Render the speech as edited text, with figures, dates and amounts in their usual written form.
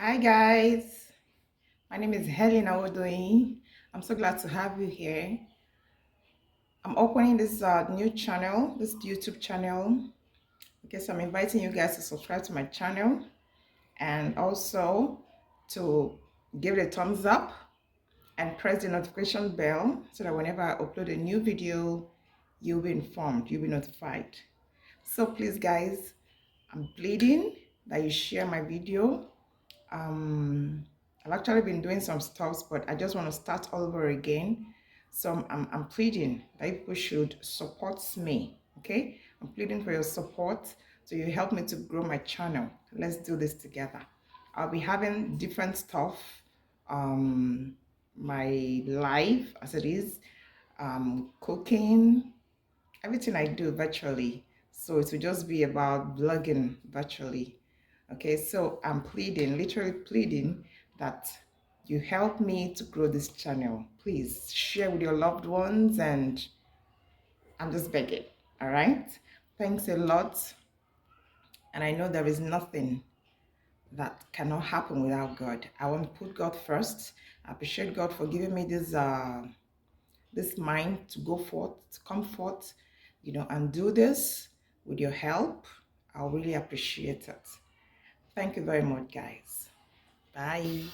Hi guys, my name is Helen Awodoyin. I'm so glad to have you here. I'm opening this new channel, this YouTube channel. Okay, so I'm inviting you guys to subscribe to my channel and also to give it a thumbs up and press the notification bell so that whenever I upload a new video, you'll be informed, you'll be notified. So please guys, I'm pleading that you share my video. I've actually been doing some stuff, but I just want to start all over again. So I'm pleading that people should support me. Okay, I'm pleading for your support so you help me to grow my channel. Let's do this together. I'll be having different stuff, um my life as it is, cooking, everything I do virtually. So it will just be about blogging virtually. Okay, so I'm pleading, literally pleading that you help me to grow this channel. Please share with your loved ones, and I'm just begging. All right. Thanks a lot. And I know there is nothing that cannot happen without God. I want to put God first. I appreciate God for giving me this mind to go forth, to come forth, and do this with your help. I'll really appreciate it. Thank you very much, guys. Bye.